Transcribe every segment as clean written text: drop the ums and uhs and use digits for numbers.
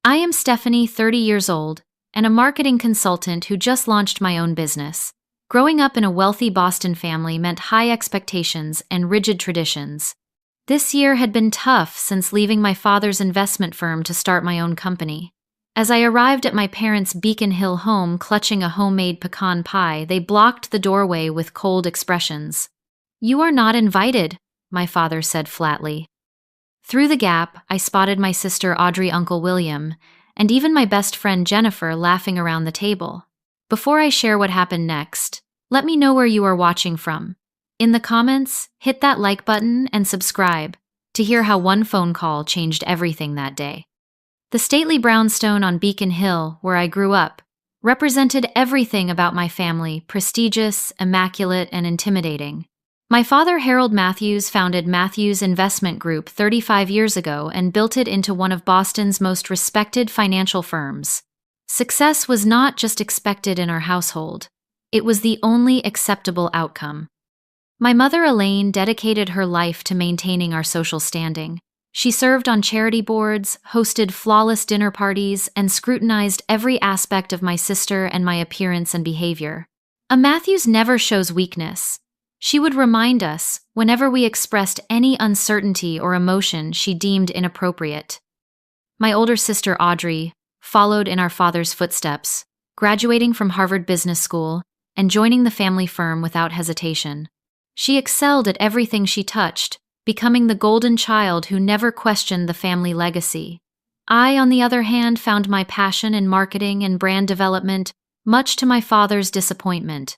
I am Stephanie, 30 years old, and a marketing consultant who just launched my own business. Growing up in a wealthy Boston family meant high expectations and rigid traditions. This year had been tough since leaving my father's investment firm to start my own company. As I arrived at my parents' Beacon Hill home clutching a homemade pecan pie, they blocked the doorway with cold expressions. "You are not invited," my father said flatly. Through the gap, I spotted my sister Audrey, Uncle William, and even my best friend Jennifer laughing around the table. Before I share what happened next, let me know where you are watching from. In the comments, hit that like button and subscribe to hear how one phone call changed everything that day. The stately brownstone on Beacon Hill, where I grew up, represented everything about my family: prestigious, immaculate, and intimidating. My father, Harold Matthews, founded Matthews Investment Group 35 years ago and built it into one of Boston's most respected financial firms. Success was not just expected in our household, it was the only acceptable outcome. My mother, Elaine, dedicated her life to maintaining our social standing. She served on charity boards, hosted flawless dinner parties, and scrutinized every aspect of my sister and my appearance and behavior. A Matthews never shows weakness. She would remind us whenever we expressed any uncertainty or emotion she deemed inappropriate. My older sister, Audrey, followed in our father's footsteps, graduating from Harvard Business School and joining the family firm without hesitation. She excelled at everything she touched, becoming the golden child who never questioned the family legacy. I, on the other hand, found my passion in marketing and brand development, much to my father's disappointment.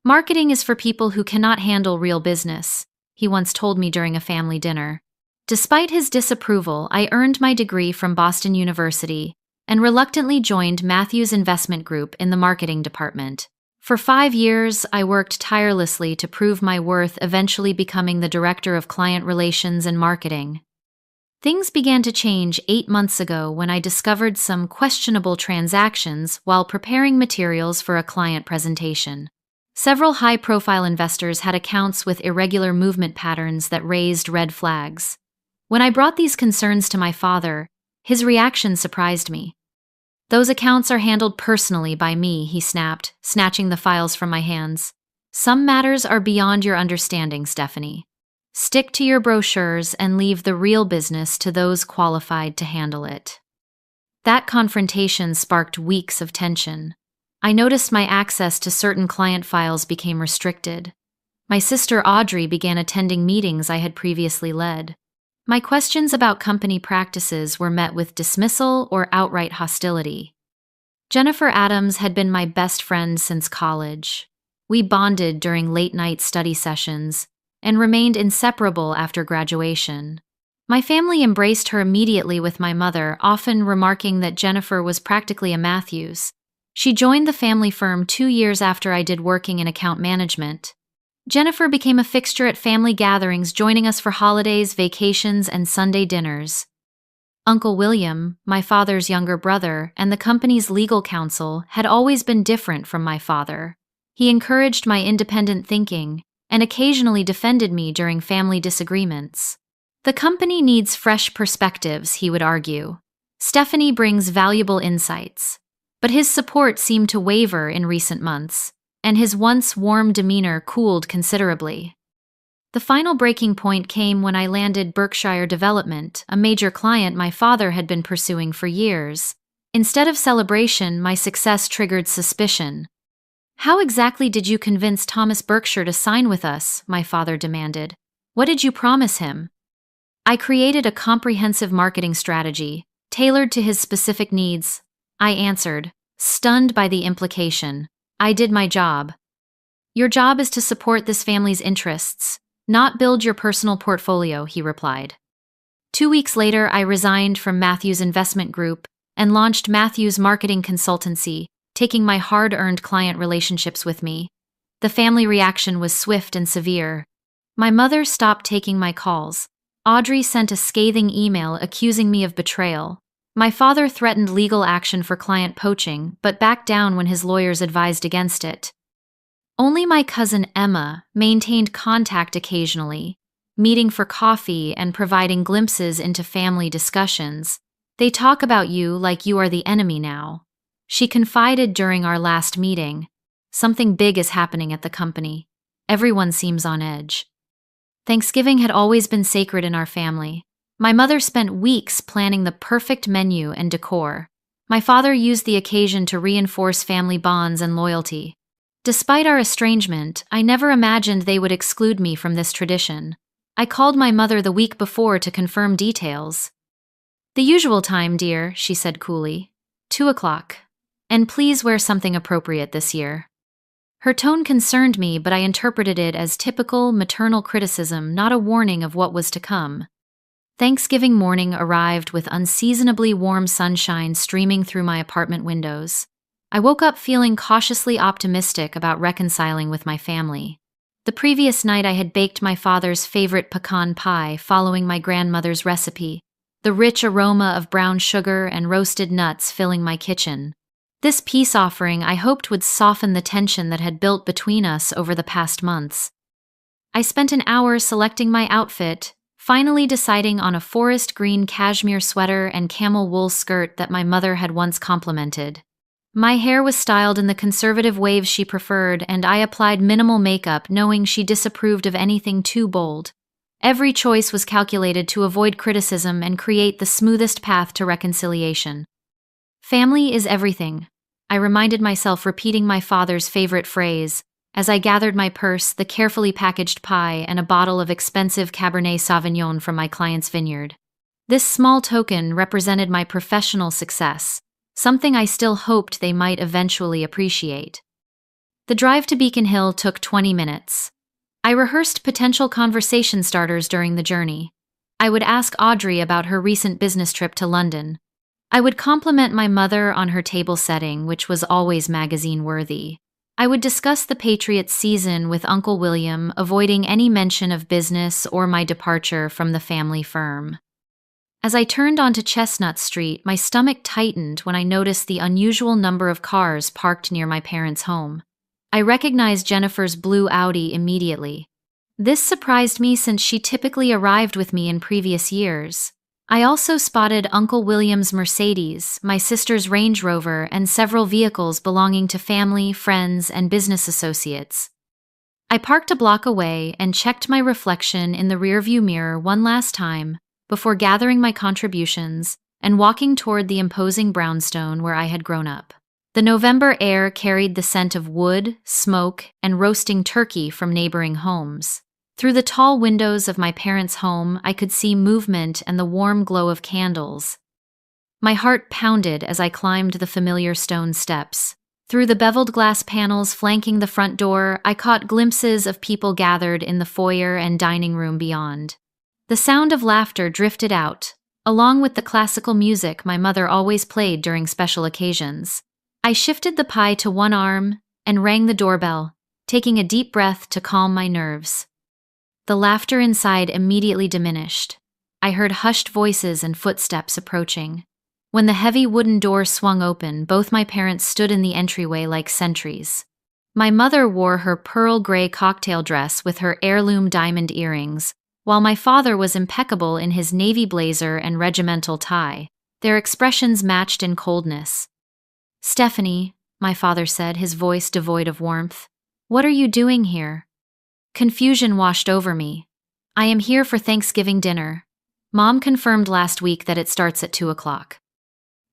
"Marketing is for people who cannot handle real business," he once told me during a family dinner. Despite his disapproval, I earned my degree from Boston University and reluctantly joined Matthews Investment Group in the marketing department. For 5 years, I worked tirelessly to prove my worth, eventually becoming the Director of Client Relations and Marketing. Things began to change 8 months ago when I discovered some questionable transactions while preparing materials for a client presentation. Several high-profile investors had accounts with irregular movement patterns that raised red flags. When I brought these concerns to my father, his reaction surprised me. "Those accounts are handled personally by me," he snapped, snatching the files from my hands. "Some matters are beyond your understanding, Stephanie. Stick to your brochures and leave the real business to those qualified to handle it." That confrontation sparked weeks of tension. I noticed my access to certain client files became restricted. My sister Audrey began attending meetings I had previously led. My questions about company practices were met with dismissal or outright hostility. Jennifer Adams had been my best friend since college. We bonded during late-night study sessions and remained inseparable after graduation. My family embraced her immediately with my mother, often remarking that Jennifer was practically a Matthews. She joined the family firm 2 years after I did, working in account management. Jennifer became a fixture at family gatherings, joining us for holidays, vacations, and Sunday dinners. Uncle William, my father's younger brother, and the company's legal counsel had always been different from my father. He encouraged my independent thinking and occasionally defended me during family disagreements. "The company needs fresh perspectives," he would argue. "Stephanie brings valuable insights." But his support seemed to waver in recent months, and his once warm demeanor cooled considerably. The final breaking point came when I landed Berkshire Development, a major client my father had been pursuing for years. Instead of celebration, my success triggered suspicion. "How exactly did you convince Thomas Berkshire to sign with us?" my father demanded. "What did you promise him?" "I created a comprehensive marketing strategy, tailored to his specific needs," I answered, stunned by the implication. "I did my job." "Your job is to support this family's interests, not build your personal portfolio," he replied. 2 weeks later, I resigned from Matthews Investment Group and launched Matthews Marketing Consultancy, taking my hard-earned client relationships with me. The family reaction was swift and severe. My mother stopped taking my calls. Audrey sent a scathing email accusing me of betrayal. My father threatened legal action for client poaching, but backed down when his lawyers advised against it. Only my cousin Emma maintained contact occasionally, meeting for coffee and providing glimpses into family discussions. They talk about you like you are the enemy now. She confided during our last meeting. Something big is happening at the company. Everyone seems on edge. Thanksgiving had always been sacred in our family. My mother spent weeks planning the perfect menu and decor. My father used the occasion to reinforce family bonds and loyalty. Despite our estrangement, I never imagined they would exclude me from this tradition. I called my mother the week before to confirm details. "The usual time, dear," she said coolly. 2 o'clock. "And please wear something appropriate this year." Her tone concerned me, but I interpreted it as typical maternal criticism, not a warning of what was to come. Thanksgiving morning arrived with unseasonably warm sunshine streaming through my apartment windows. I woke up feeling cautiously optimistic about reconciling with my family. The previous night I had baked my father's favorite pecan pie, following my grandmother's recipe, the rich aroma of brown sugar and roasted nuts filling my kitchen. This peace offering I hoped would soften the tension that had built between us over the past months. I spent an hour selecting my outfit, finally deciding on a forest green cashmere sweater and camel wool skirt that my mother had once complimented. My hair was styled in the conservative waves she preferred, and I applied minimal makeup, knowing she disapproved of anything too bold. Every choice was calculated to avoid criticism and create the smoothest path to reconciliation. Family is everything, I reminded myself, repeating my father's favorite phrase, as I gathered my purse, the carefully packaged pie, and a bottle of expensive Cabernet Sauvignon from my client's vineyard. This small token represented my professional success, something I still hoped they might eventually appreciate. The drive to Beacon Hill took 20 minutes. I rehearsed potential conversation starters during the journey. I would ask Audrey about her recent business trip to London. I would compliment my mother on her table setting, which was always magazine-worthy. I would discuss the Patriots season with Uncle William, avoiding any mention of business or my departure from the family firm. As I turned onto Chestnut Street, my stomach tightened when I noticed the unusual number of cars parked near my parents' home. I recognized Jennifer's blue Audi immediately. This surprised me since she typically arrived with me in previous years. I also spotted Uncle William's Mercedes, my sister's Range Rover, and several vehicles belonging to family, friends, and business associates. I parked a block away and checked my reflection in the rearview mirror one last time before gathering my contributions and walking toward the imposing brownstone where I had grown up. The November air carried the scent of wood, smoke, and roasting turkey from neighboring homes. Through the tall windows of my parents' home, I could see movement and the warm glow of candles. My heart pounded as I climbed the familiar stone steps. Through the beveled glass panels flanking the front door, I caught glimpses of people gathered in the foyer and dining room beyond. The sound of laughter drifted out, along with the classical music my mother always played during special occasions. I shifted the pie to one arm and rang the doorbell, taking a deep breath to calm my nerves. The laughter inside immediately diminished. I heard hushed voices and footsteps approaching. When the heavy wooden door swung open, both my parents stood in the entryway like sentries. My mother wore her pearl gray cocktail dress with her heirloom diamond earrings, while my father was impeccable in his navy blazer and regimental tie. Their expressions matched in coldness. "Stephanie," my father said, his voice devoid of warmth, "what are you doing here?" Confusion washed over me. "I am here for Thanksgiving dinner. Mom confirmed last week that it starts at 2 o'clock.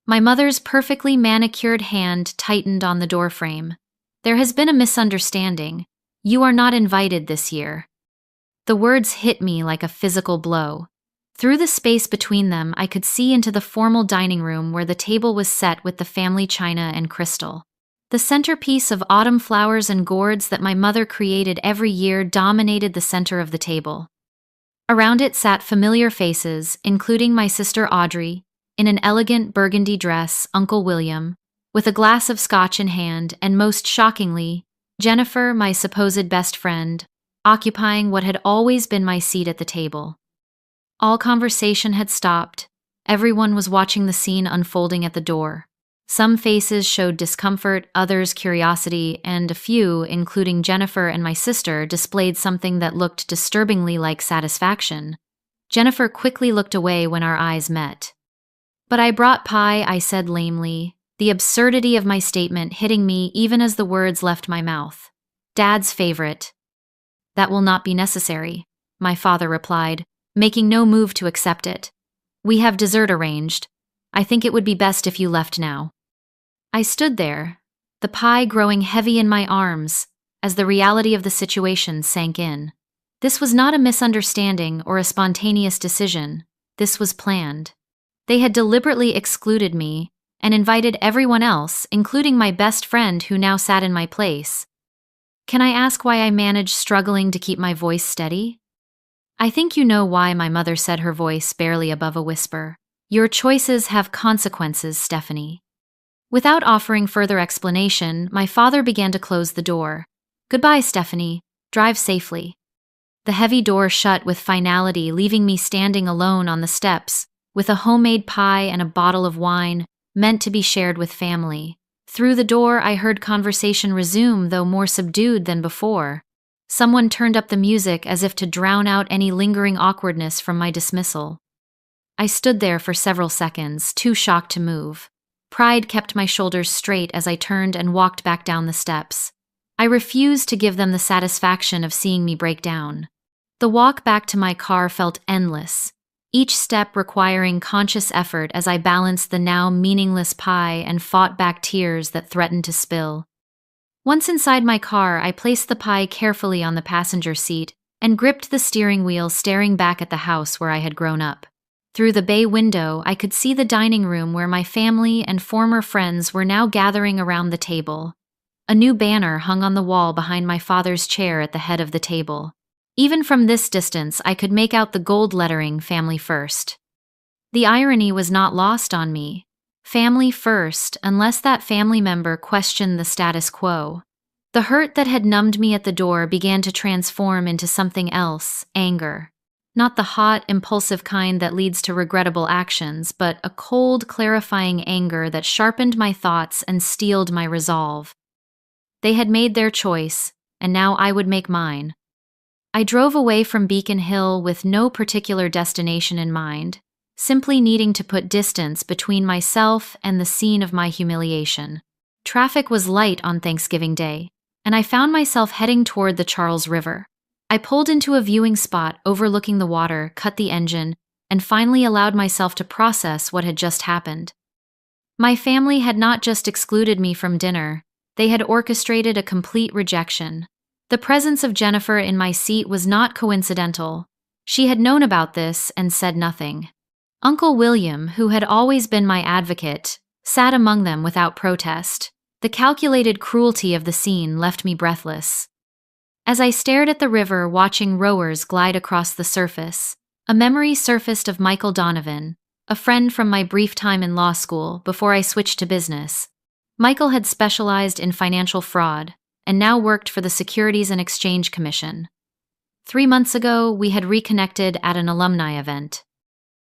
My mother's perfectly manicured hand tightened on the doorframe. "There has been a misunderstanding. You are not invited this year." The words hit me like a physical blow. Through the space between them, I could see into the formal dining room where the table was set with the family china and crystal. The centerpiece of autumn flowers and gourds that my mother created every year dominated the center of the table. Around it sat familiar faces, including my sister Audrey, in an elegant burgundy dress, Uncle William, with a glass of scotch in hand, and most shockingly, Jennifer, my supposed best friend, occupying what had always been my seat at the table. All conversation had stopped. Everyone was watching the scene unfolding at the door. Some faces showed discomfort, others curiosity, and a few, including Jennifer and my sister, displayed something that looked disturbingly like satisfaction. Jennifer quickly looked away when our eyes met. But I brought pie, I said lamely, the absurdity of my statement hitting me even as the words left my mouth. Dad's favorite. That will not be necessary, my father replied, making no move to accept it. We have dessert arranged. I think it would be best if you left now. I stood there, the pie growing heavy in my arms, as the reality of the situation sank in. This was not a misunderstanding or a spontaneous decision. This was planned. They had deliberately excluded me and invited everyone else, including my best friend who now sat in my place. Can I ask why I managed struggling to keep my voice steady? I think you know why, my mother said, her voice barely above a whisper. Your choices have consequences, Stephanie. Without offering further explanation, my father began to close the door. Goodbye, Stephanie. Drive safely. The heavy door shut with finality, leaving me standing alone on the steps, with a homemade pie and a bottle of wine meant to be shared with family. Through the door, I heard conversation resume, though more subdued than before. Someone turned up the music as if to drown out any lingering awkwardness from my dismissal. I stood there for several seconds, too shocked to move. Pride kept my shoulders straight as I turned and walked back down the steps. I refused to give them the satisfaction of seeing me break down. The walk back to my car felt endless, each step requiring conscious effort as I balanced the now meaningless pie and fought back tears that threatened to spill. Once inside my car, I placed the pie carefully on the passenger seat and gripped the steering wheel, staring back at the house where I had grown up. Through the bay window, I could see the dining room where my family and former friends were now gathering around the table. A new banner hung on the wall behind my father's chair at the head of the table. Even from this distance, I could make out the gold lettering, Family First. The irony was not lost on me. Family first, unless that family member questioned the status quo. The hurt that had numbed me at the door began to transform into something else, anger. Not the hot, impulsive kind that leads to regrettable actions, but a cold, clarifying anger that sharpened my thoughts and steeled my resolve. They had made their choice, and now I would make mine. I drove away from Beacon Hill with no particular destination in mind, simply needing to put distance between myself and the scene of my humiliation. Traffic was light on Thanksgiving Day, and I found myself heading toward the Charles River. I pulled into a viewing spot overlooking the water, cut the engine, and finally allowed myself to process what had just happened. My family had not just excluded me from dinner, they had orchestrated a complete rejection. The presence of Jennifer in my seat was not coincidental. She had known about this and said nothing. Uncle William, who had always been my advocate, sat among them without protest. The calculated cruelty of the scene left me breathless. As I stared at the river, watching rowers glide across the surface, a memory surfaced of Michael Donovan, a friend from my brief time in law school before I switched to business. Michael had specialized in financial fraud and now worked for the Securities and Exchange Commission. 3 months ago, we had reconnected at an alumni event.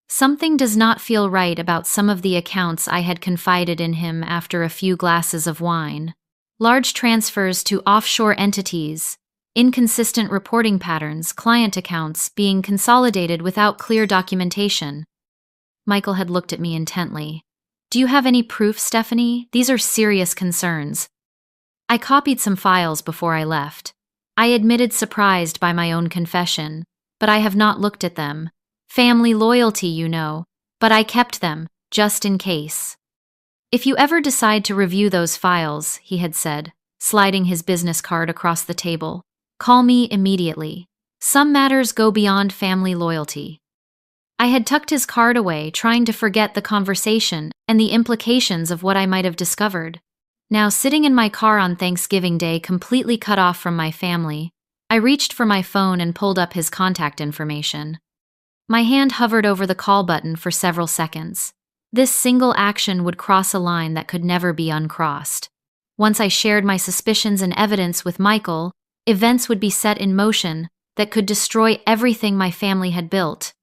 Something does not feel right about some of the accounts I had confided in him after a few glasses of wine. Large transfers to offshore entities, inconsistent reporting patterns, client accounts being consolidated without clear documentation. Michael had looked at me intently. Do you have any proof, Stephanie? These are serious concerns. I copied some files before I left. I admitted surprised by my own confession, but I have not looked at them. Family loyalty, you know, but I kept them, just in case. If you ever decide to review those files, he had said, sliding his business card across the table, call me immediately. Some matters go beyond family loyalty. I had tucked his card away, trying to forget the conversation and the implications of what I might have discovered. Now, sitting in my car on Thanksgiving Day, completely cut off from my family, I reached for my phone and pulled up his contact information. My hand hovered over the call button for several seconds. This single action would cross a line that could never be uncrossed. Once I shared my suspicions and evidence with Michael, events would be set in motion that could destroy everything my family had built.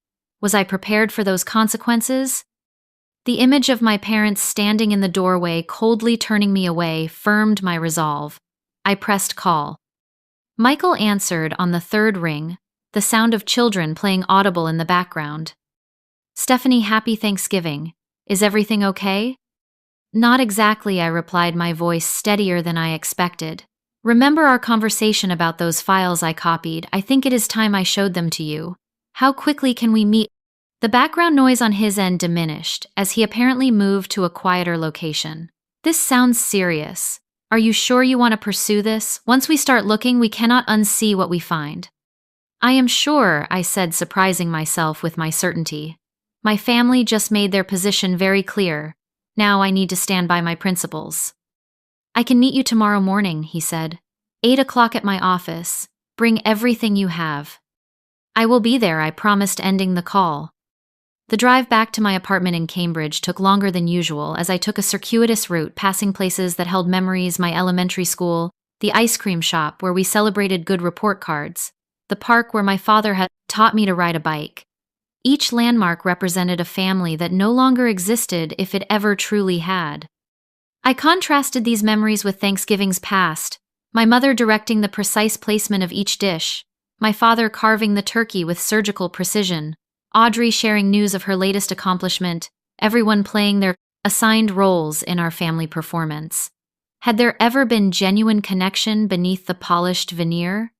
Was I prepared for those consequences? The image of my parents standing in the doorway, coldly turning me away, firmed my resolve. I pressed call. Michael answered on the third ring, the sound of children playing audible in the background. Stephanie, happy Thanksgiving. Is everything okay? Not exactly, I replied, my voice steadier than I expected. Remember our conversation about those files I copied? I think it is time I showed them to you. How quickly can we meet? The background noise on his end diminished, as he apparently moved to a quieter location. This sounds serious. Are you sure you want to pursue this? Once we start looking, we cannot unsee what we find. I am sure, I said, surprising myself with my certainty. My family just made their position very clear. Now I need to stand by my principles. I can meet you tomorrow morning, he said. 8 o'clock at my office. Bring everything you have. I will be there, I promised, ending the call. The drive back to my apartment in Cambridge took longer than usual as I took a circuitous route, passing places that held memories: my elementary school, the ice cream shop where we celebrated good report cards, the park where my father had taught me to ride a bike. Each landmark represented a family that no longer existed, if it ever truly had. I contrasted these memories with Thanksgivings past, my mother directing the precise placement of each dish, my father carving the turkey with surgical precision, Audrey sharing news of her latest accomplishment, everyone playing their assigned roles in our family performance. Had there ever been genuine connection beneath the polished veneer?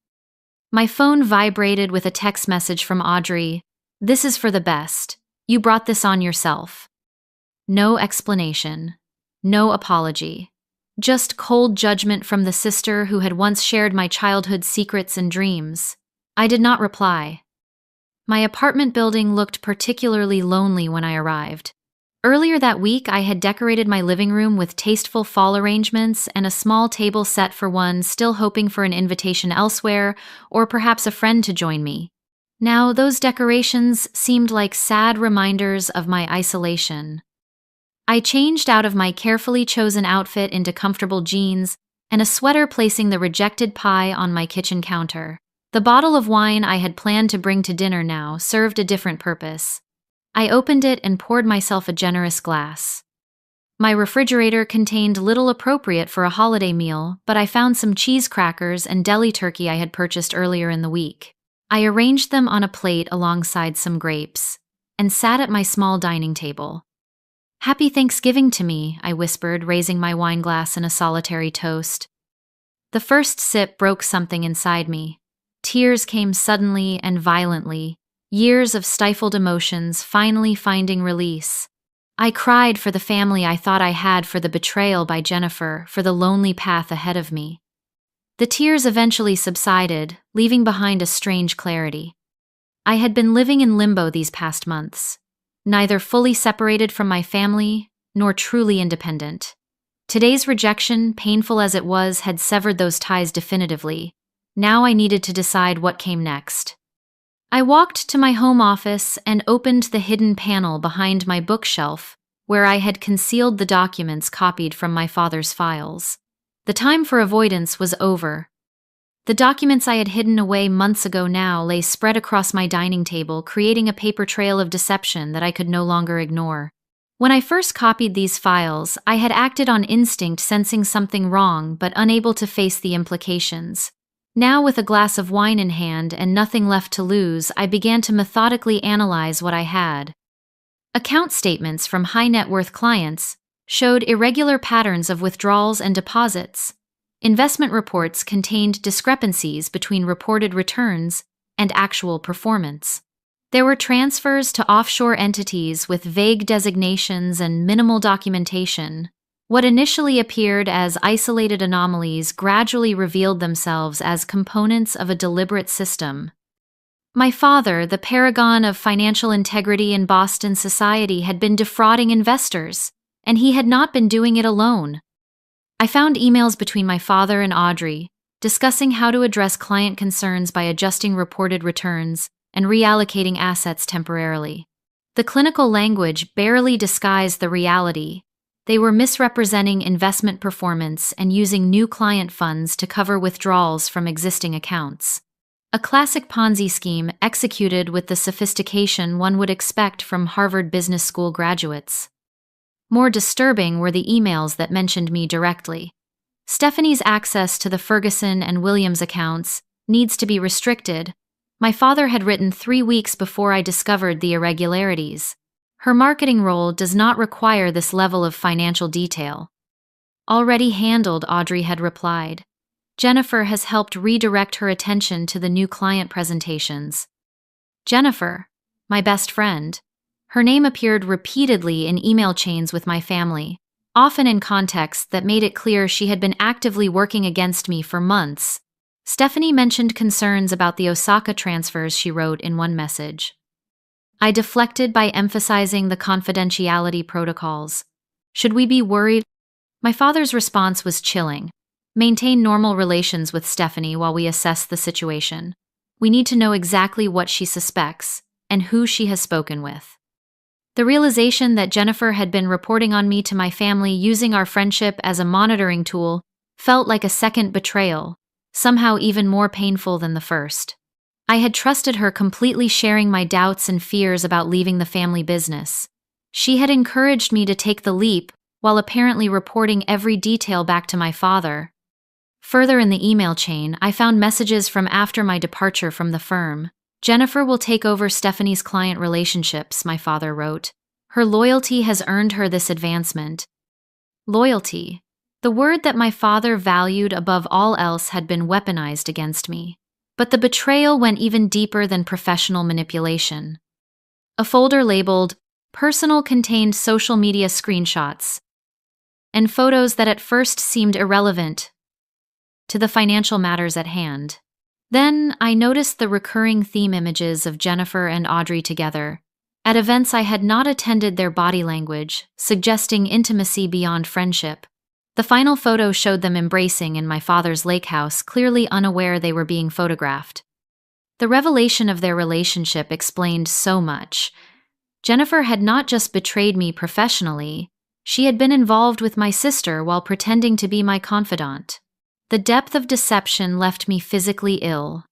My phone vibrated with a text message from Audrey. This is for the best. You brought this on yourself. No explanation. No apology. Just cold judgment from the sister who had once shared my childhood secrets and dreams. I did not reply. My apartment building looked particularly lonely when I arrived. Earlier that week, I had decorated my living room with tasteful fall arrangements and a small table set for one, still hoping for an invitation elsewhere or perhaps a friend to join me. Now, those decorations seemed like sad reminders of my isolation. I changed out of my carefully chosen outfit into comfortable jeans and a sweater, placing the rejected pie on my kitchen counter. The bottle of wine I had planned to bring to dinner now served a different purpose. I opened it and poured myself a generous glass. My refrigerator contained little appropriate for a holiday meal, but I found some cheese crackers and deli turkey I had purchased earlier in the week. I arranged them on a plate alongside some grapes and sat at my small dining table. Happy Thanksgiving to me, I whispered, raising my wine glass in a solitary toast. The first sip broke something inside me. Tears came suddenly and violently, years of stifled emotions finally finding release. I cried for the family I thought I had, for the betrayal by Jennifer, for the lonely path ahead of me. The tears eventually subsided, leaving behind a strange clarity. I had been living in limbo these past months, neither fully separated from my family nor truly independent. Today's rejection, painful as it was, had severed those ties definitively. Now I needed to decide what came next. I walked to my home office and opened the hidden panel behind my bookshelf where I had concealed the documents copied from my father's files. The time for avoidance was over. The documents I had hidden away months ago now lay spread across my dining table, creating a paper trail of deception that I could no longer ignore. When I first copied these files, I had acted on instinct, sensing something wrong but unable to face the implications. Now, with a glass of wine in hand and nothing left to lose, I began to methodically analyze what I had. Account statements from high-net-worth clients showed irregular patterns of withdrawals and deposits. Investment reports contained discrepancies between reported returns and actual performance. There were transfers to offshore entities with vague designations and minimal documentation. What initially appeared as isolated anomalies gradually revealed themselves as components of a deliberate system. My father, the paragon of financial integrity in Boston society, had been defrauding investors, and he had not been doing it alone. I found emails between my father and Audrey, discussing how to address client concerns by adjusting reported returns and reallocating assets temporarily. The clinical language barely disguised the reality. They were misrepresenting investment performance and using new client funds to cover withdrawals from existing accounts. A classic Ponzi scheme executed with the sophistication one would expect from Harvard Business School graduates. More disturbing were the emails that mentioned me directly. Stephanie's access to the Ferguson and Williams accounts needs to be restricted. My father had written 3 weeks before I discovered the irregularities. Her marketing role does not require this level of financial detail. Already handled, Audrey had replied. Jennifer has helped redirect her attention to the new client presentations. Jennifer, my best friend. Her name appeared repeatedly in email chains with my family, often in contexts that made it clear she had been actively working against me for months. Stephanie mentioned concerns about the Osaka transfers, she wrote in one message. I deflected by emphasizing the confidentiality protocols. Should we be worried? My father's response was chilling. Maintain normal relations with Stephanie while we assess the situation. We need to know exactly what she suspects and who she has spoken with. The realization that Jennifer had been reporting on me to my family using our friendship as a monitoring tool felt like a second betrayal, somehow even more painful than the first. I had trusted her, completely sharing my doubts and fears about leaving the family business. She had encouraged me to take the leap, while apparently reporting every detail back to my father. Further in the email chain, I found messages from after my departure from the firm. Jennifer will take over Stephanie's client relationships, my father wrote. Her loyalty has earned her this advancement. Loyalty. The word that my father valued above all else had been weaponized against me. But the betrayal went even deeper than professional manipulation. A folder labeled Personal contained social media screenshots and photos that at first seemed irrelevant to the financial matters at hand. Then I noticed the recurring theme images of Jennifer and Audrey together. At events I had not attended, their body language, suggesting intimacy beyond friendship. The final photo showed them embracing in my father's lake house, clearly unaware they were being photographed. The revelation of their relationship explained so much. Jennifer had not just betrayed me professionally, she had been involved with my sister while pretending to be my confidant. The depth of deception left me physically ill.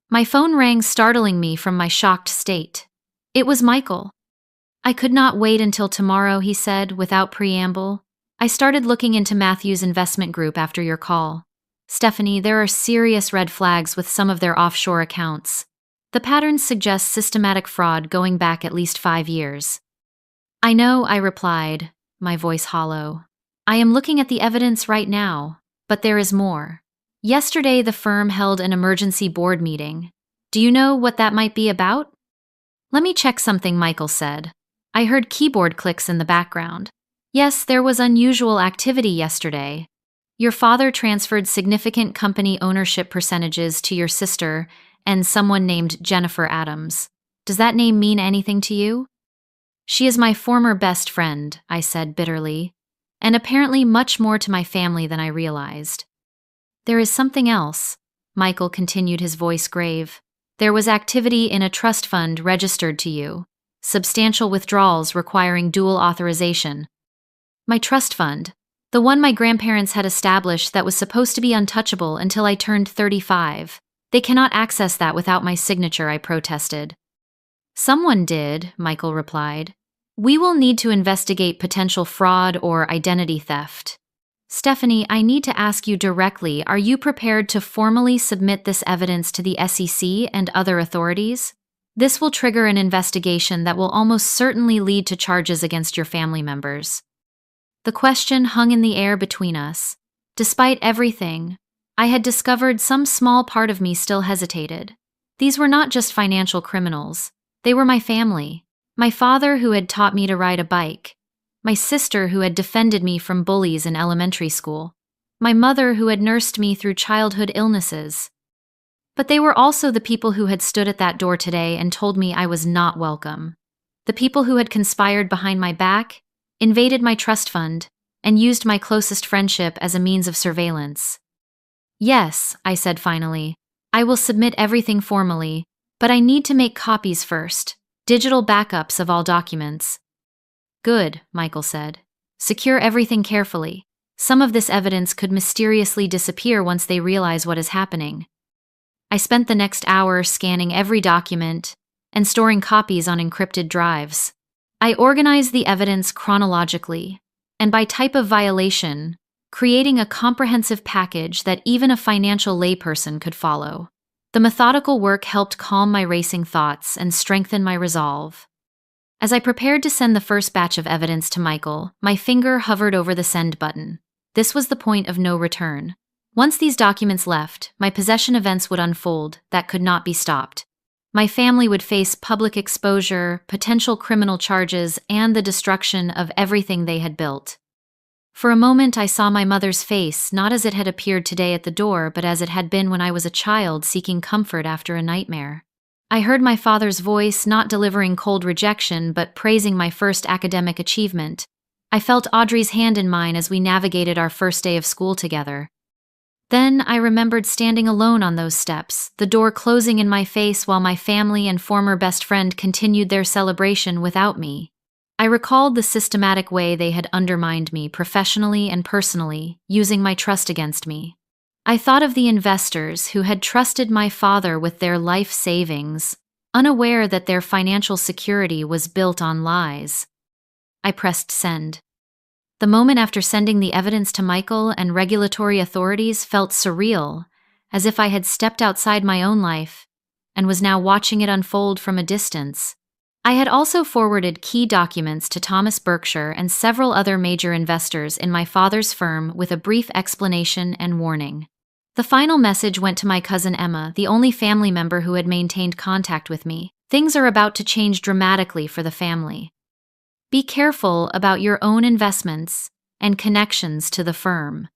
My phone rang, startling me from my shocked state. It was Michael. I could not wait until tomorrow, he said without preamble. I started looking into Matthew's investment group after your call. Stephanie, there are serious red flags with some of their offshore accounts. The patterns suggest systematic fraud going back at least 5 years. I know, I replied, my voice hollow. I am looking at the evidence right now, but there is more. Yesterday, the firm held an emergency board meeting. Do you know what that might be about? Let me check something, Michael said. I heard keyboard clicks in the background. Yes, there was unusual activity yesterday. Your father transferred significant company ownership percentages to your sister and someone named Jennifer Adams. Does that name mean anything to you? She is my former best friend, I said bitterly, and apparently much more to my family than I realized. There is something else, Michael continued, his voice grave. There was activity in a trust fund registered to you, substantial withdrawals requiring dual authorization. My trust fund, the one my grandparents had established that was supposed to be untouchable until I turned 35. They cannot access that without my signature, I protested. Someone did, Michael replied. We will need to investigate potential fraud or identity theft. Stephanie, I need to ask you directly, are you prepared to formally submit this evidence to the SEC and other authorities? This will trigger an investigation that will almost certainly lead to charges against your family members. The question hung in the air between us. Despite everything, I had discovered some small part of me still hesitated. These were not just financial criminals. They were my family. My father, who had taught me to ride a bike. My sister, who had defended me from bullies in elementary school. My mother, who had nursed me through childhood illnesses. But they were also the people who had stood at that door today and told me I was not welcome. The people who had conspired behind my back, invaded my trust fund, and used my closest friendship as a means of surveillance. Yes, I said finally, I will submit everything formally, but I need to make copies first, digital backups of all documents. Good, Michael said. Secure everything carefully. Some of this evidence could mysteriously disappear once they realize what is happening. I spent the next hour scanning every document and storing copies on encrypted drives. I organized the evidence chronologically, and by type of violation, creating a comprehensive package that even a financial layperson could follow. The methodical work helped calm my racing thoughts and strengthen my resolve. As I prepared to send the first batch of evidence to Michael, my finger hovered over the send button. This was the point of no return. Once these documents left, my possession events would unfold that could not be stopped. My family would face public exposure, potential criminal charges, and the destruction of everything they had built. For a moment, I saw my mother's face, not as it had appeared today at the door, but as it had been when I was a child seeking comfort after a nightmare. I heard my father's voice, not delivering cold rejection, but praising my first academic achievement. I felt Audrey's hand in mine as we navigated our first day of school together. Then I remembered standing alone on those steps, the door closing in my face while my family and former best friend continued their celebration without me. I recalled the systematic way they had undermined me professionally and personally, using my trust against me. I thought of the investors who had trusted my father with their life savings, unaware that their financial security was built on lies. I pressed send. The moment after sending the evidence to Michael and regulatory authorities felt surreal, as if I had stepped outside my own life and was now watching it unfold from a distance. I had also forwarded key documents to Thomas Berkshire and several other major investors in my father's firm with a brief explanation and warning. The final message went to my cousin Emma, the only family member who had maintained contact with me. Things are about to change dramatically for the family. Be careful about your own investments and connections to the firm.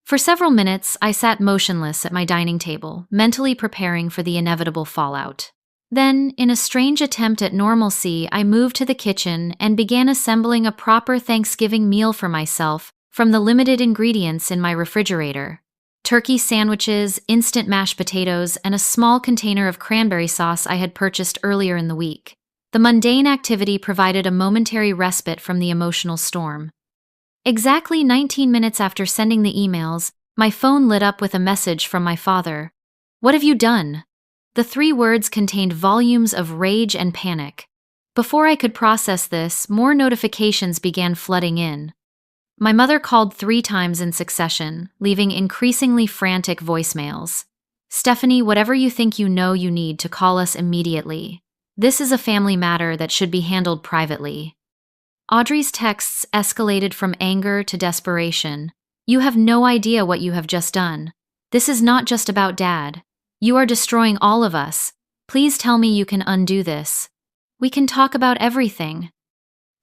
For several minutes, I sat motionless at my dining table, mentally preparing for the inevitable fallout. Then, in a strange attempt at normalcy, I moved to the kitchen and began assembling a proper Thanksgiving meal for myself from the limited ingredients in my refrigerator. Turkey sandwiches, instant mashed potatoes, and a small container of cranberry sauce I had purchased earlier in the week. The mundane activity provided a momentary respite from the emotional storm. Exactly 19 minutes after sending the emails, my phone lit up with a message from my father. "What have you done?" The 3 words contained volumes of rage and panic. Before I could process this, more notifications began flooding in. My mother called 3 times in succession, leaving increasingly frantic voicemails. "Stephanie, whatever you think you know you need to call us immediately. This is a family matter that should be handled privately." Audrey's texts escalated from anger to desperation. "You have no idea what you have just done. This is not just about Dad. You are destroying all of us. Please tell me you can undo this. We can talk about everything."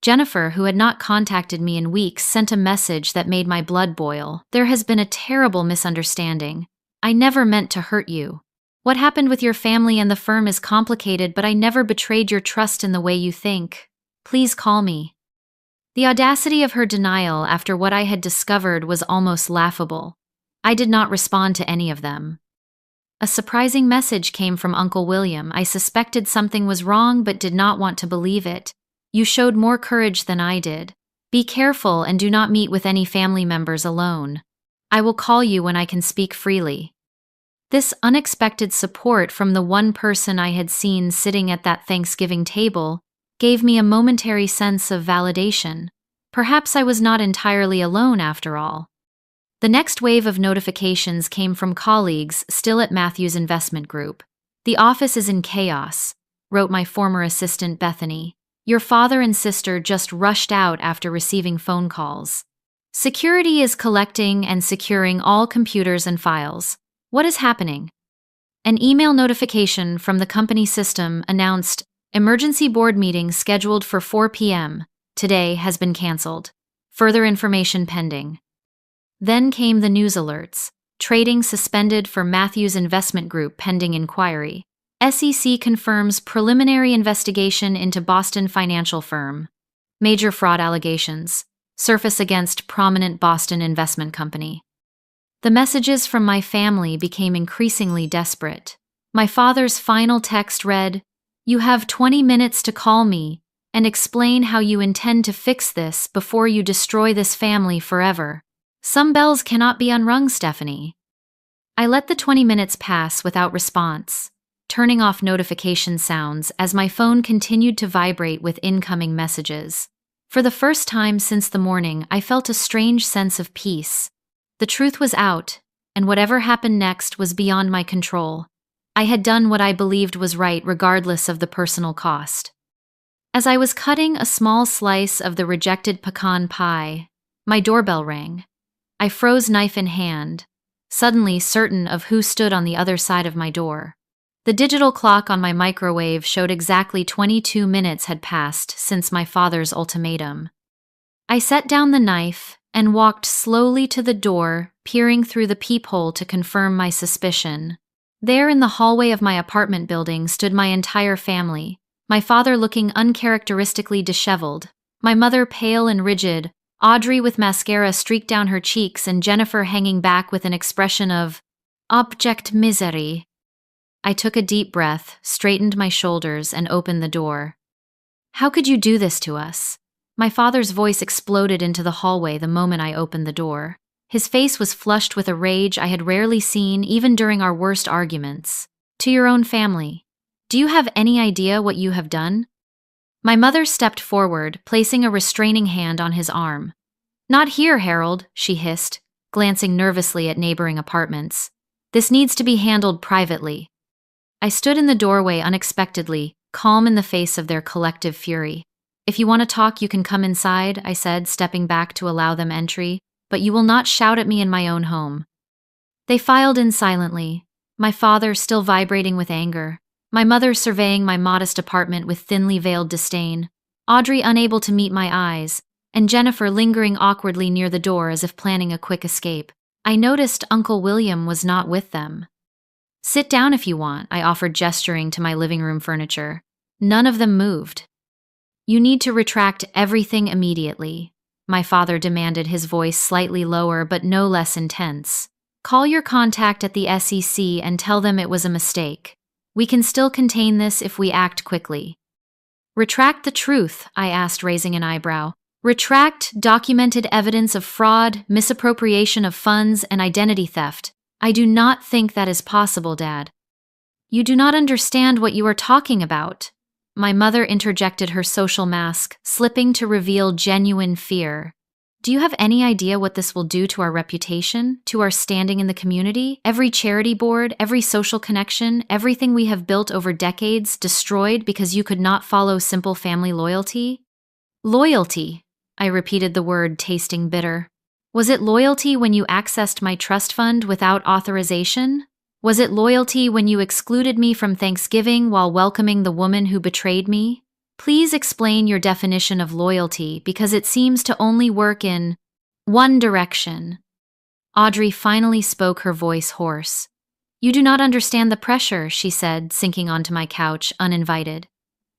Jennifer, who had not contacted me in weeks, sent a message that made my blood boil. "There has been a terrible misunderstanding. I never meant to hurt you. What happened with your family and the firm is complicated, but I never betrayed your trust in the way you think. Please call me." The audacity of her denial after what I had discovered was almost laughable. I did not respond to any of them. A surprising message came from Uncle William. I suspected something was wrong but did not want to believe it. "You showed more courage than I did. Be careful and do not meet with any family members alone. I will call you when I can speak freely." This unexpected support from the one person I had seen sitting at that Thanksgiving table gave me a momentary sense of validation. Perhaps I was not entirely alone after all. The next wave of notifications came from colleagues still at Matthew's investment group. "The office is in chaos," wrote my former assistant Bethany. "Your father and sister just rushed out after receiving phone calls. Security is collecting and securing all computers and files. What is happening?" An email notification from the company system announced, "Emergency board meeting scheduled for 4 p.m. today has been canceled. Further information pending." Then came the news alerts. "Trading suspended for Matthews Investment Group pending inquiry. SEC confirms preliminary investigation into Boston financial firm. Major fraud allegations surface against prominent Boston investment company." The messages from my family became increasingly desperate. My father's final text read, "You have 20 minutes to call me and explain how you intend to fix this before you destroy this family forever. Some bells cannot be unrung, Stephanie." I let the 20 minutes pass without response, turning off notification sounds as my phone continued to vibrate with incoming messages. For the first time since the morning, I felt a strange sense of peace. The truth was out, and whatever happened next was beyond my control. I had done what I believed was right regardless of the personal cost. As I was cutting a small slice of the rejected pecan pie, my doorbell rang. I froze knife in hand, suddenly certain of who stood on the other side of my door. The digital clock on my microwave showed exactly 22 minutes had passed since my father's ultimatum. I set down the knife and walked slowly to the door, peering through the peephole to confirm my suspicion. There in the hallway of my apartment building stood my entire family, my father looking uncharacteristically disheveled, my mother pale and rigid, Audrey with mascara streaked down her cheeks, and Jennifer hanging back with an expression of abject misery. I took a deep breath, straightened my shoulders, and opened the door. "How could you do this to us?" My father's voice exploded into the hallway the moment I opened the door. His face was flushed with a rage I had rarely seen even during our worst arguments. "To your own family. Do you have any idea what you have done?" My mother stepped forward, placing a restraining hand on his arm. "Not here, Harold," she hissed, glancing nervously at neighboring apartments. "This needs to be handled privately." I stood in the doorway unexpectedly, calm in the face of their collective fury. "If you want to talk, you can come inside," I said, stepping back to allow them entry, "but you will not shout at me in my own home." They filed in silently, my father still vibrating with anger, my mother surveying my modest apartment with thinly veiled disdain, Audrey unable to meet my eyes, and Jennifer lingering awkwardly near the door as if planning a quick escape. I noticed Uncle William was not with them. "Sit down if you want," I offered, gesturing to my living room furniture. None of them moved. "You need to retract everything immediately," my father demanded, his voice slightly lower but no less intense. "Call your contact at the SEC and tell them it was a mistake. We can still contain this if we act quickly." "Retract the truth?" I asked, raising an eyebrow. "Retract documented evidence of fraud, misappropriation of funds, and identity theft. I do not think that is possible, Dad." "You do not understand what you are talking about." My mother interjected her social mask, slipping to reveal genuine fear. "Do you have any idea what this will do to our reputation, to our standing in the community? Every charity board, every social connection, everything we have built over decades, destroyed because you could not follow simple family loyalty?" "Loyalty," I repeated the word, tasting bitter. "Was it loyalty when you accessed my trust fund without authorization? Was it loyalty when you excluded me from Thanksgiving while welcoming the woman who betrayed me? Please explain your definition of loyalty, because it seems to only work in one direction." Audrey finally spoke, her voice hoarse. "You do not understand the pressure," she said, sinking onto my couch, uninvited.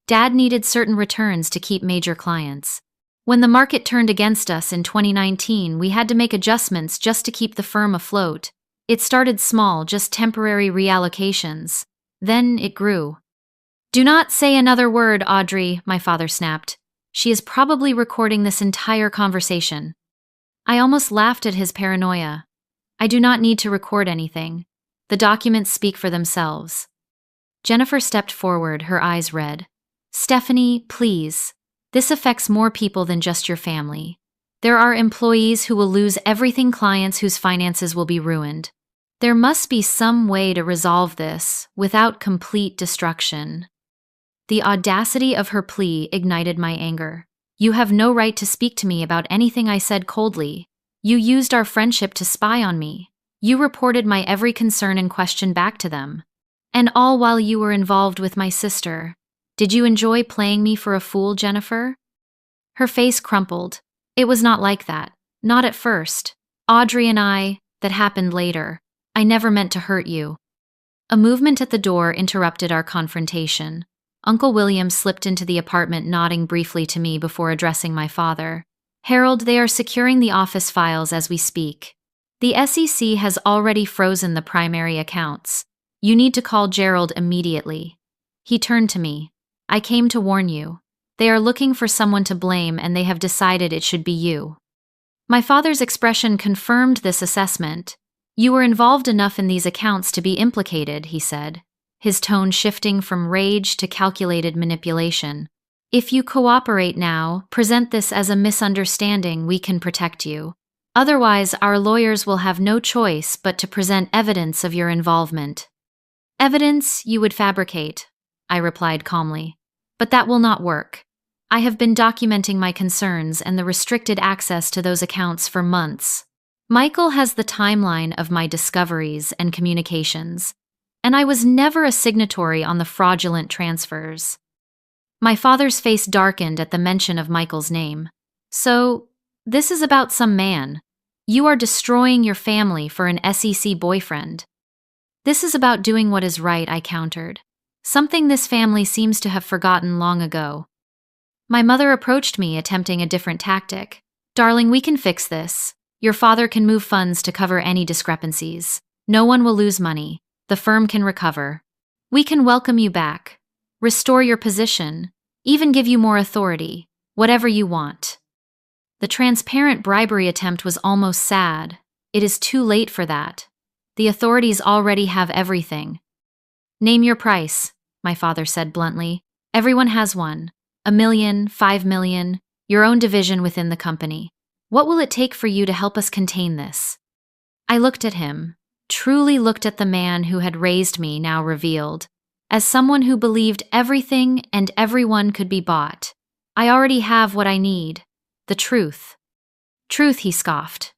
"Dad needed certain returns to keep major clients. When the market turned against us in 2019, we had to make adjustments just to keep the firm afloat. It started small, just temporary reallocations. Then it grew." "Do not say another word, Audrey," my father snapped. "She is probably recording this entire conversation." I almost laughed at his paranoia. "I do not need to record anything. The documents speak for themselves." Jennifer stepped forward, her eyes red. "Stephanie, please. This affects more people than just your family. There are employees who will lose everything, clients whose finances will be ruined. There must be some way to resolve this without complete destruction." The audacity of her plea ignited my anger. "You have no right to speak to me about anything I said coldly. You used our friendship to spy on me. You reported my every concern and question back to them. And all while you were involved with my sister. Did you enjoy playing me for a fool, Jennifer?" Her face crumpled. "It was not like that. Not at first. Audrey and that happened later. I never meant to hurt you." A movement at the door interrupted our confrontation. Uncle William slipped into the apartment, nodding briefly to me before addressing my father. "Harold, they are securing the office files as we speak. The SEC has already frozen the primary accounts. You need to call Gerald immediately." He turned to me. "I came to warn you. They are looking for someone to blame, and they have decided it should be you." My father's expression confirmed this assessment. "You were involved enough in these accounts to be implicated," he said, his tone shifting from rage to calculated manipulation. "If you cooperate now, present this as a misunderstanding, we can protect you. Otherwise, our lawyers will have no choice but to present evidence of your involvement." "Evidence you would fabricate," I replied calmly. "But that will not work. I have been documenting my concerns and the restricted access to those accounts for months. Michael has the timeline of my discoveries and communications, and I was never a signatory on the fraudulent transfers. My father's face darkened at the mention of Michael's name. So, this is about some man. You are destroying your family for an SEC boyfriend. This is about doing what is right, I countered. Something this family seems to have forgotten long ago. My mother approached me, attempting a different tactic. Darling, we can fix this. Your father can move funds to cover any discrepancies. No one will lose money. The firm can recover. We can welcome you back, restore your position, even give you more authority, whatever you want. The transparent bribery attempt was almost sad. It is too late for that. The authorities already have everything. Name your price, my father said bluntly. Everyone has one. 1 million, 5 million, your own division within the company. What will it take for you to help us contain this? I looked at him, truly looked at the man who had raised me, now revealed, as someone who believed everything and everyone could be bought. I already have what I need, the truth. Truth, he scoffed.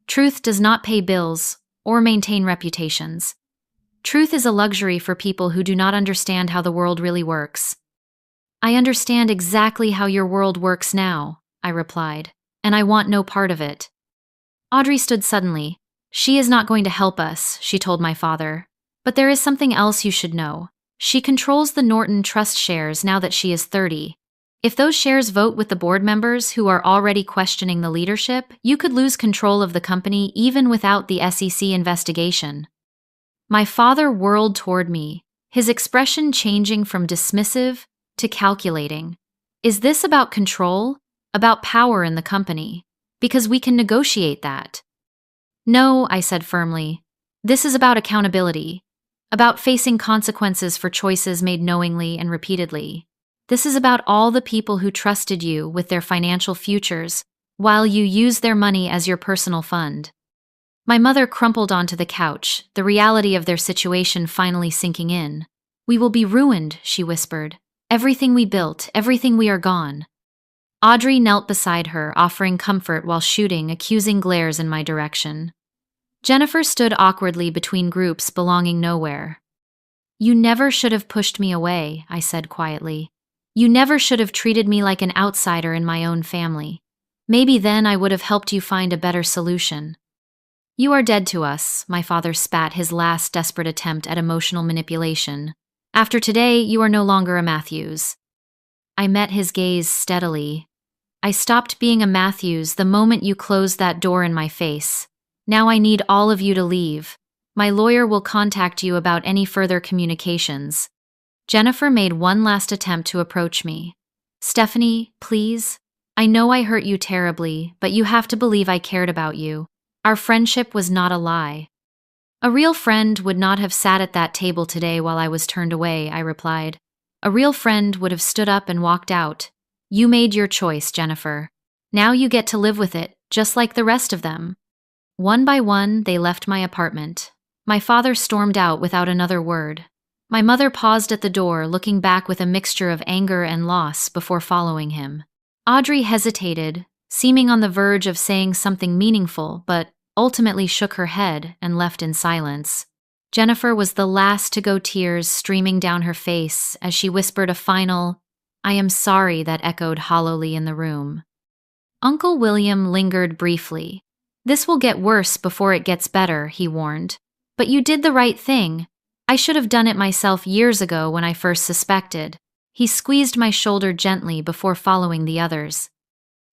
Truth does not pay bills or maintain reputations. Truth is a luxury for people who do not understand how the world really works. I understand exactly how your world works now, I replied, and I want no part of it. Audrey stood suddenly. She is not going to help us, she told my father. But there is something else you should know. She controls the Norton Trust shares now that she is 30. If those shares vote with the board members who are already questioning the leadership, you could lose control of the company even without the SEC investigation. My father whirled toward me, his expression changing from dismissive to calculating. Is this about control? About power in the company? Because we can negotiate that. No, I said firmly. This is about accountability, about facing consequences for choices made knowingly and repeatedly. This is about all the people who trusted you with their financial futures while you used their money as your personal fund. My mother crumpled onto the couch, the reality of their situation finally sinking in. We will be ruined, she whispered. Everything we built, everything we are gone. Audrey knelt beside her, offering comfort while shooting accusing glares in my direction. Jennifer stood awkwardly between groups belonging nowhere. You never should have pushed me away, I said quietly. You never should have treated me like an outsider in my own family. Maybe then I would have helped you find a better solution. You are dead to us, my father spat, his last desperate attempt at emotional manipulation. After today, you are no longer a Matthews. I met his gaze steadily. I stopped being a Matthews the moment you closed that door in my face. Now I need all of you to leave. My lawyer will contact you about any further communications. Jennifer made one last attempt to approach me. Stephanie, please. I know I hurt you terribly, but you have to believe I cared about you. Our friendship was not a lie. A real friend would not have sat at that table today while I was turned away, I replied. A real friend would have stood up and walked out. You made your choice, Jennifer. Now you get to live with it, just like the rest of them. One by one, they left my apartment. My father stormed out without another word. My mother paused at the door, looking back with a mixture of anger and loss before following him. Audrey hesitated, seeming on the verge of saying something meaningful, but ultimately shook her head and left in silence. Jennifer was the last to go, tears streaming down her face as she whispered a final, "I am sorry," that echoed hollowly in the room. Uncle William lingered briefly. This will get worse before it gets better, he warned. But you did the right thing. I should have done it myself years ago when I first suspected. He squeezed my shoulder gently before following the others.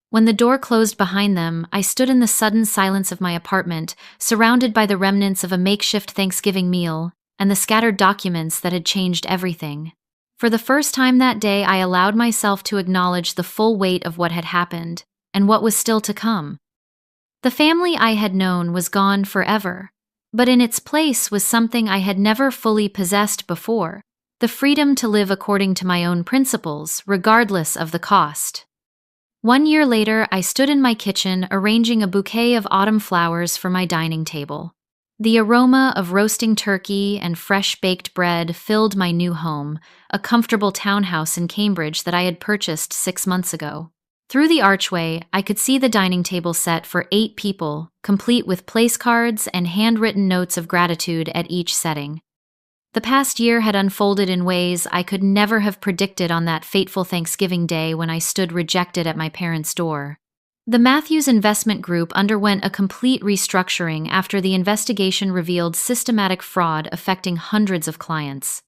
When the door closed behind them, I stood in the sudden silence of my apartment, surrounded by the remnants of a makeshift Thanksgiving meal and the scattered documents that had changed everything. For the first time that day, I allowed myself to acknowledge the full weight of what had happened and what was still to come. The family I had known was gone forever, but in its place was something I had never fully possessed before, the freedom to live according to my own principles, regardless of the cost. 1 year later, I stood in my kitchen arranging a bouquet of autumn flowers for my dining table. The aroma of roasting turkey and fresh baked bread filled my new home, a comfortable townhouse in Cambridge that I had purchased 6 months ago. Through the archway, I could see the dining table set for 8 people, complete with place cards and handwritten notes of gratitude at each setting. The past year had unfolded in ways I could never have predicted on that fateful Thanksgiving day when I stood rejected at my parents' door. The Matthews Investment Group underwent a complete restructuring after the investigation revealed systematic fraud affecting hundreds of clients.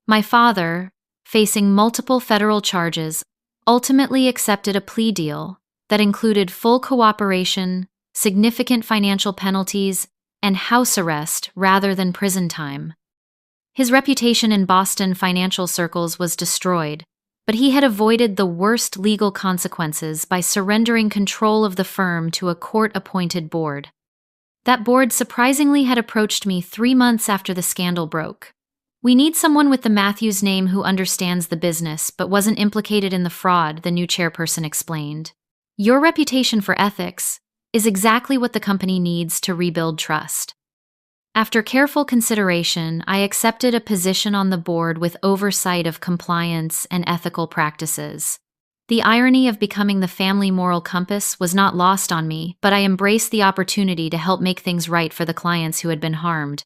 My father, facing multiple federal charges, ultimately accepted a plea deal that included full cooperation, significant financial penalties, and house arrest rather than prison time. His reputation in Boston financial circles was destroyed, but he had avoided the worst legal consequences by surrendering control of the firm to a court-appointed board. That board surprisingly had approached me 3 months after the scandal broke. "We need someone with the Matthews name who understands the business but wasn't implicated in the fraud," the new chairperson explained. "Your reputation for ethics is exactly what the company needs to rebuild trust." After careful consideration, I accepted a position on the board with oversight of compliance and ethical practices. The irony of becoming the family moral compass was not lost on me, but I embraced the opportunity to help make things right for the clients who had been harmed.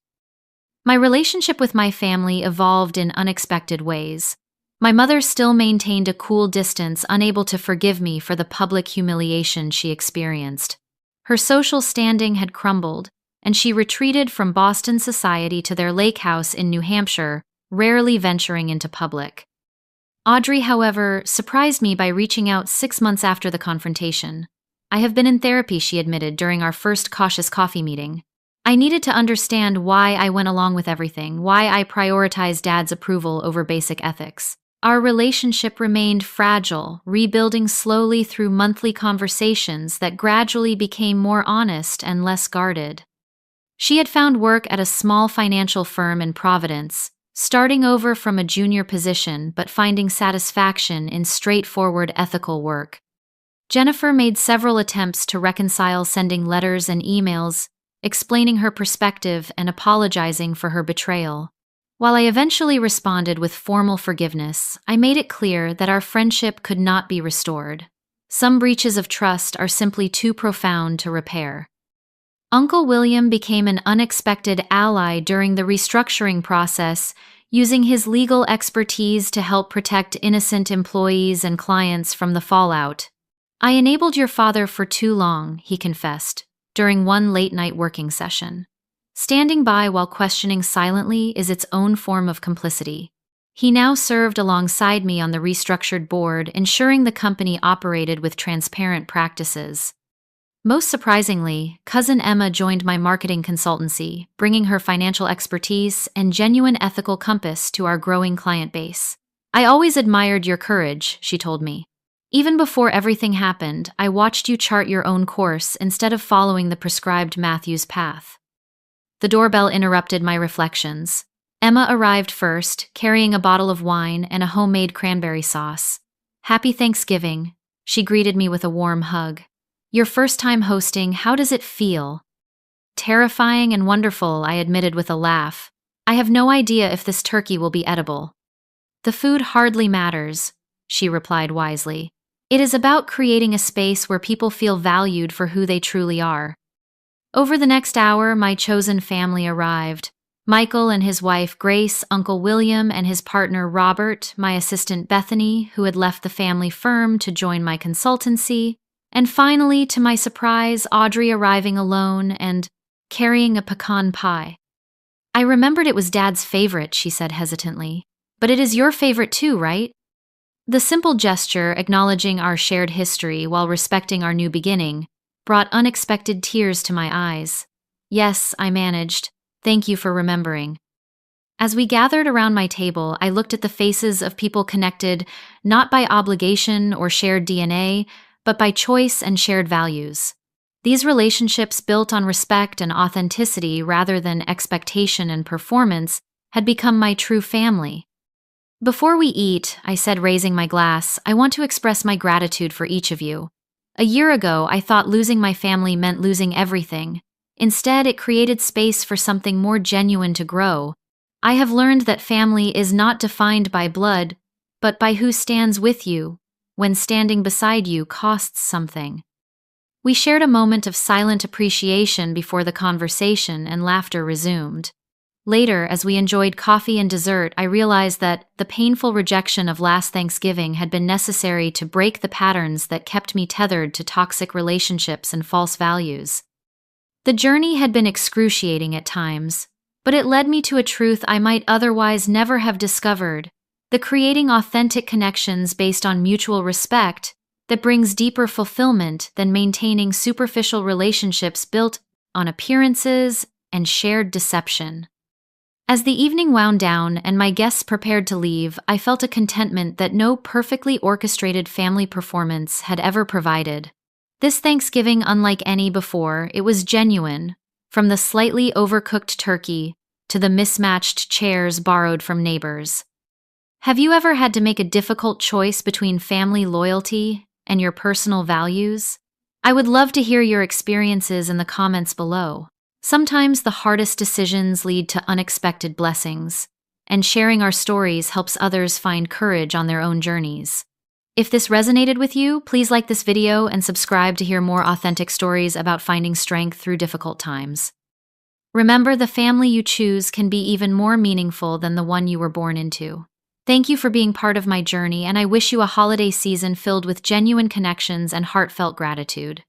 My relationship with my family evolved in unexpected ways. My mother still maintained a cool distance, unable to forgive me for the public humiliation she experienced. Her social standing had crumbled, and she retreated from Boston society to their lake house in New Hampshire, rarely venturing into public. Audrey, however, surprised me by reaching out 6 months after the confrontation. "I have been in therapy," she admitted during our first cautious coffee meeting. "I needed to understand why I went along with everything, why I prioritized Dad's approval over basic ethics." Our relationship remained fragile, rebuilding slowly through monthly conversations that gradually became more honest and less guarded. She had found work at a small financial firm in Providence, starting over from a junior position but finding satisfaction in straightforward ethical work. Jennifer made several attempts to reconcile, sending letters and emails, explaining her perspective and apologizing for her betrayal. While I eventually responded with formal forgiveness, I made it clear that our friendship could not be restored. Some breaches of trust are simply too profound to repair. Uncle William became an unexpected ally during the restructuring process, using his legal expertise to help protect innocent employees and clients from the fallout. "I enabled your father for too long," he confessed, during one late-night working session. "Standing by while questioning silently is its own form of complicity." He now served alongside me on the restructured board, ensuring the company operated with transparent practices. Most surprisingly, Cousin Emma joined my marketing consultancy, bringing her financial expertise and genuine ethical compass to our growing client base. "I always admired your courage," she told me. "Even before everything happened, I watched you chart your own course instead of following the prescribed Matthews path." The doorbell interrupted my reflections. Emma arrived first, carrying a bottle of wine and a homemade cranberry sauce. "Happy Thanksgiving," she greeted me with a warm hug. "Your first time hosting, how does it feel?" "Terrifying and wonderful," I admitted with a laugh. "I have no idea if this turkey will be edible." "The food hardly matters," she replied wisely. "It is about creating a space where people feel valued for who they truly are." Over the next hour, my chosen family arrived. Michael and his wife Grace, Uncle William and his partner Robert, my assistant Bethany, who had left the family firm to join my consultancy, and finally, to my surprise, Audrey arriving alone and carrying a pecan pie. "I remembered it was Dad's favorite," she said hesitantly. "But it is your favorite too, right?" The simple gesture, acknowledging our shared history while respecting our new beginning, brought unexpected tears to my eyes. "Yes," I managed. "Thank you for remembering." As we gathered around my table, I looked at the faces of people connected not by obligation or shared DNA, but by choice and shared values. These relationships, built on respect and authenticity rather than expectation and performance, had become my true family. "Before we eat," I said, raising my glass, "I want to express my gratitude for each of you. A year ago, I thought losing my family meant losing everything, Instead, it created space for something more genuine to grow. I have learned that family is not defined by blood, but by who stands with you when standing beside you costs something. We shared a moment of silent appreciation before the conversation, and laughter resumed. Later, as we enjoyed coffee and dessert, I realized that the painful rejection of last Thanksgiving had been necessary to break the patterns that kept me tethered to toxic relationships and false values. The journey had been excruciating at times, but it led me to a truth I might otherwise never have discovered: the creating authentic connections based on mutual respect that brings deeper fulfillment than maintaining superficial relationships built on appearances and shared deception. As the evening wound down and my guests prepared to leave, I felt a contentment that no perfectly orchestrated family performance had ever provided. This Thanksgiving, unlike any before, it was genuine, from the slightly overcooked turkey to the mismatched chairs borrowed from neighbors. Have you ever had to make a difficult choice between family loyalty and your personal values? I would love to hear your experiences in the comments below. Sometimes the hardest decisions lead to unexpected blessings, and sharing our stories helps others find courage on their own journeys. If this resonated with you, please like this video and subscribe to hear more authentic stories about finding strength through difficult times. Remember, the family you choose can be even more meaningful than the one you were born into. Thank you for being part of my journey, and I wish you a holiday season filled with genuine connections and heartfelt gratitude.